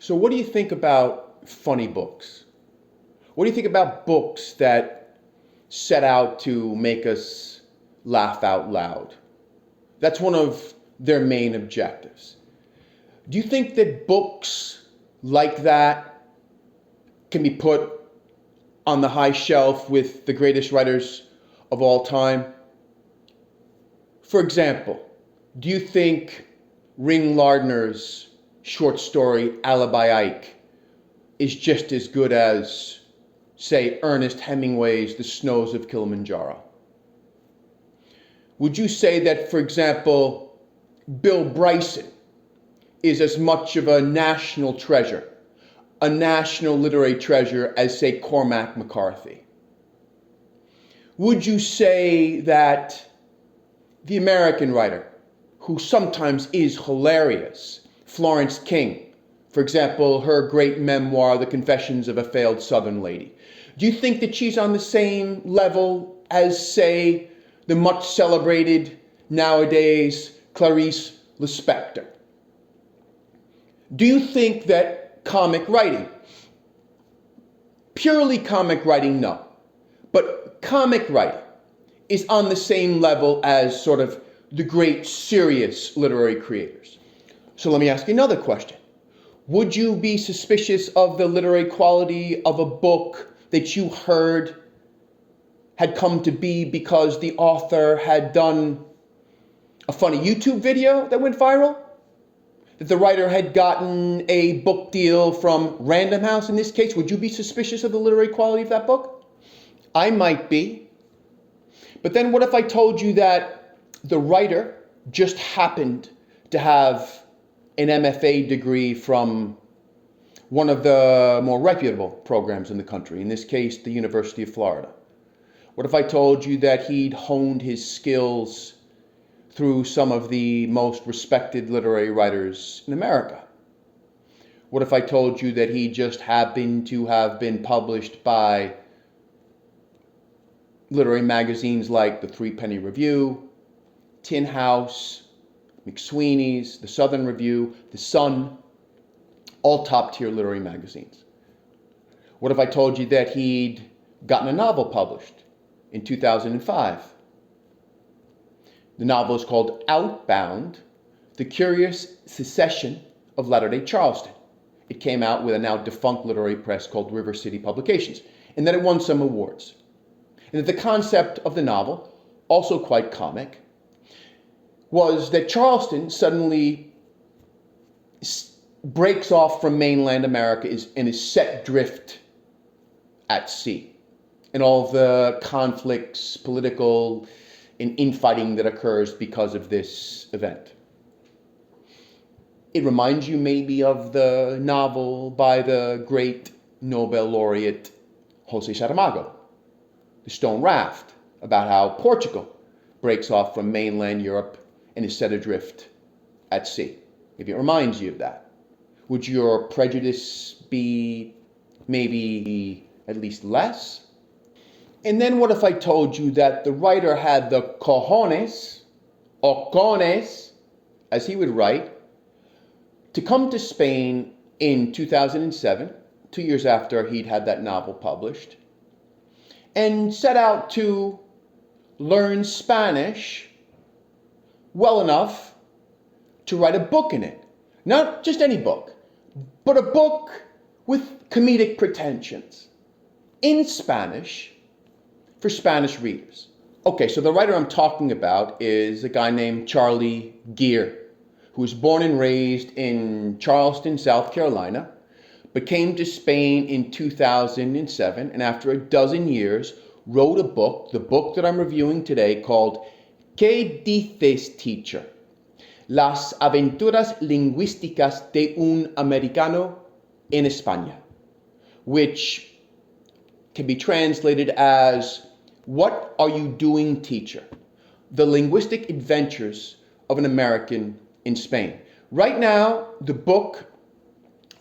So what do you think about funny books? What do you think about books that set out to make us laugh out loud? That's one of their main objectives. Do you think that books like that can be put on the high shelf with the greatest writers of all time? For example, do you think Ring Lardner's short story Alibi Ike is just as good as, say, Ernest Hemingway's The Snows of Kilimanjaro? Would you say that, for example, Bill Bryson is as much of a national treasure, a national literary treasure as, say, Cormac McCarthy? Would you say that the American writer, who sometimes is hilarious, Florence King, for example, her great memoir, The Confessions of a Failed Southern Lady, do you think that she's on the same level as, say, the much celebrated nowadays Clarice Lispector? Do you think that comic writing, purely comic writing, no, but comic writing is on the same level as sort of the great serious literary creators? So let me ask you another question. Would you be suspicious of the literary quality of a book that you heard had come to be because the author had done a funny YouTube video that went viral? That the writer had gotten a book deal from Random House in this case? Would you be suspicious of the literary quality of that book? I might be. But then what if I told you that the writer just happened to have an MFA degree from one of the more reputable programs in the country, in this case, the University of Florida? What if I told you that he'd honed his skills through some of the most respected literary writers in America? What if I told you that he just happened to have been published by literary magazines like the Three Penny Review, Tin House, McSweeney's, the Southern Review, The Sun, all top-tier literary magazines? What if I told you that he'd gotten a novel published in 2005? The novel is called Outbound, The Curious Secession of Latter-day Charleston. It came out with a now defunct literary press called River City Publications, and that it won some awards. And that the concept of the novel, also quite comic, was that Charleston suddenly breaks off from mainland America and is set adrift at sea. And all the conflicts, political and infighting that occurs because of this event. It reminds you maybe of the novel by the great Nobel laureate José Saramago, The Stone Raft, about how Portugal breaks off from mainland Europe and is set adrift at sea. Maybe it reminds you of that. Would your prejudice be maybe at least less? And then what if I told you that the writer had the cojones, or cones, as he would write, to come to Spain in 2007, 2 years after he'd had that novel published, and set out to learn Spanish well enough to write a book in it? Not just any book, but a book with comedic pretensions in Spanish for Spanish readers. Okay, so the writer I'm talking about is a guy named Charlie Geer, who was born and raised in Charleston, South Carolina, but came to Spain in 2007, and after a dozen years, wrote a book, the book that I'm reviewing today, called ¿Qué dices, teacher? Las aventuras lingüisticas de un americano en España, which can be translated as, What are you doing, teacher? The linguistic adventures of an American in Spain. Right now, the book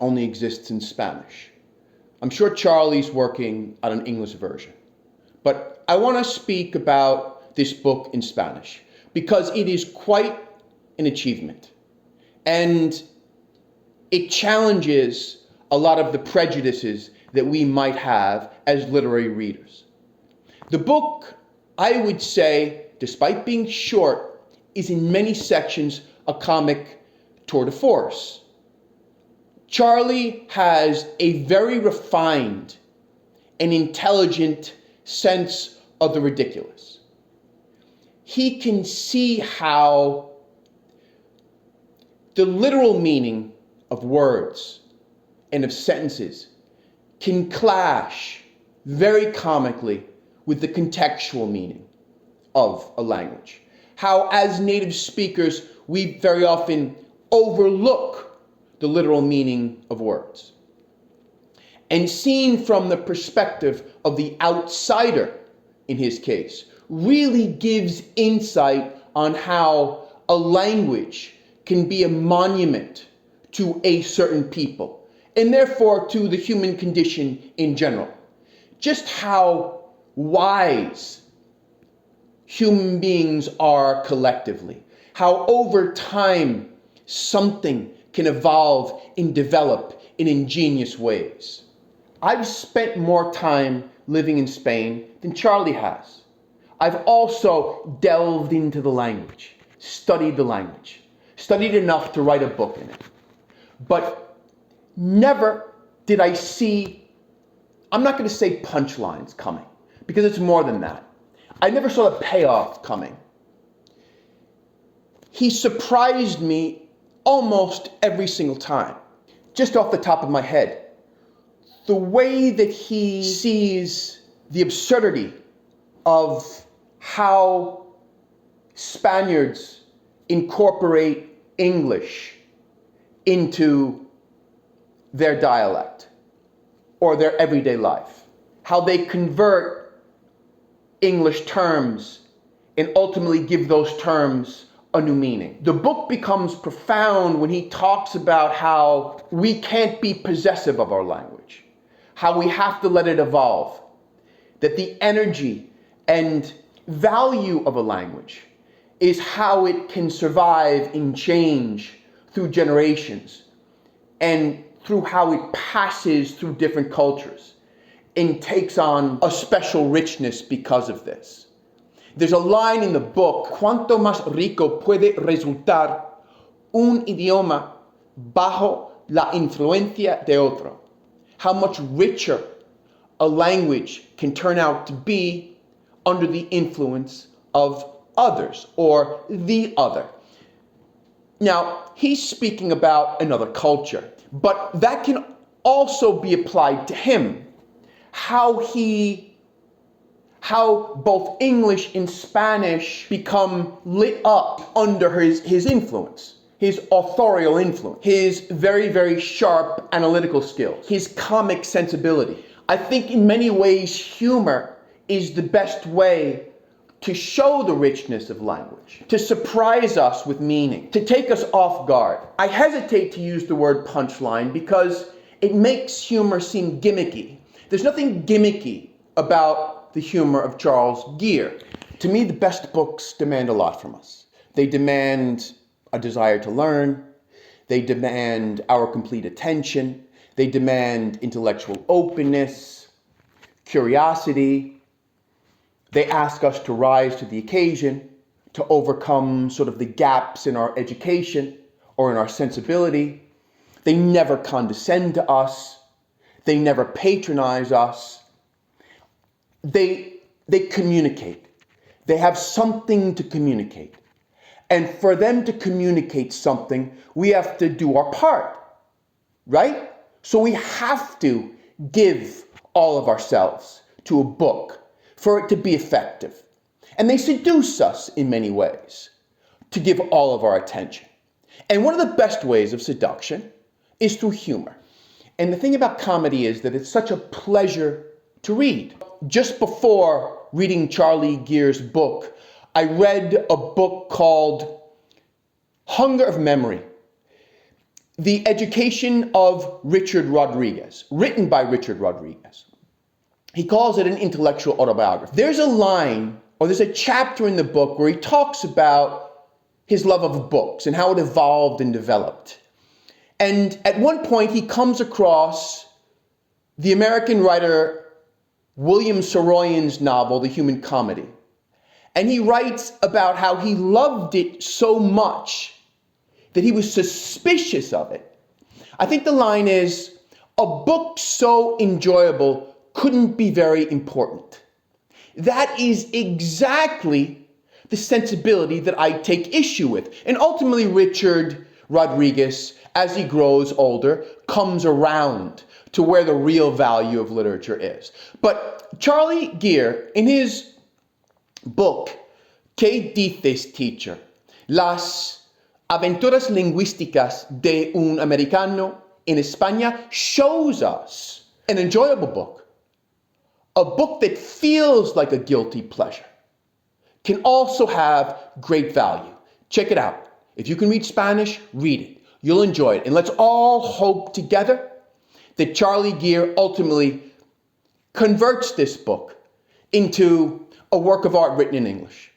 only exists in Spanish. I'm sure Charlie's working on an English version. But I want to speak about this book in Spanish because it is quite an achievement. And It challenges a lot of the prejudices that we might have as literary readers. The book, I would say, despite being short, is in many sections a comic tour de force. Charlie has a very refined and intelligent sense of the ridiculous. He can see how the literal meaning of words and of sentences can clash very comically with the contextual meaning of a language. How, as native speakers, we very often overlook the literal meaning of words. And seen from the perspective of the outsider, in his case, really gives insight on how a language can be a monument to a certain people, and therefore to the human condition in general. Just how wise human beings are collectively, how over time something can evolve and develop in ingenious ways. I've spent more time living in Spain than Charlie has. I've also delved into the language, studied the language, studied enough to write a book in it. But never did I see, I'm not going to say punchlines coming, because it's more than that. I never saw the payoff coming. He surprised me almost every single time. Just off the top of my head, the way that he sees the absurdity of how Spaniards incorporate English into their dialect or their everyday life, how they convert English terms and ultimately give those terms a new meaning. The book becomes profound when he talks about how we can't be possessive of our language, how we have to let it evolve, that the energy and value of a language is how it can survive and change through generations and through how it passes through different cultures and takes on a special richness because of this. There's a line in the book, "Cuánto más rico puede resultar un idioma bajo la influencia de otro." How much richer a language can turn out to be under the influence of others or the other. Now, he's speaking about another culture, but that can also be applied to him. How both English and Spanish become lit up under his influence, his authorial influence, his very, very sharp analytical skills, his comic sensibility. I think in many ways, humor is the best way to show the richness of language, to surprise us with meaning, to take us off guard. I hesitate to use the word punchline because it makes humor seem gimmicky. There's nothing gimmicky about the humor of Charles Geer. To me, the best books demand a lot from us. They demand a desire to learn. They demand our complete attention. They demand intellectual openness, curiosity. They ask us to rise to the occasion, to overcome sort of the gaps in our education or in our sensibility. They never condescend to us. They never patronize us. They communicate. They have something to communicate. And for them to communicate something, we have to do our part, right? So we have to give all of ourselves to a book for it to be effective. And they seduce us in many ways to give all of our attention. And one of the best ways of seduction is through humor. And the thing about comedy is that it's such a pleasure to read. Just before reading Charlie Geer's book, I read a book called Hunger of Memory, The Education of Richard Rodriguez, written by Richard Rodriguez. He calls it an intellectual autobiography. There's a line, or there's a chapter in the book where he talks about his love of books and how it evolved and developed. And at one point, he comes across the American writer William Saroyan's novel, The Human Comedy. And he writes about how he loved it so much that he was suspicious of it. I think the line is, a book so enjoyable couldn't be very important. That is exactly the sensibility that I take issue with. And ultimately, Richard Rodriguez, as he grows older, comes around to where the real value of literature is. But Charlie Geer, in his book, ¿Qué dices, teacher? Las aventuras lingüisticas de un americano in España, shows us an enjoyable book, a book that feels like a guilty pleasure, can also have great value. Check it out. If you can read Spanish, read it. You'll enjoy it. And let's all hope together that Charlie Geer ultimately converts this book into a work of art written in English.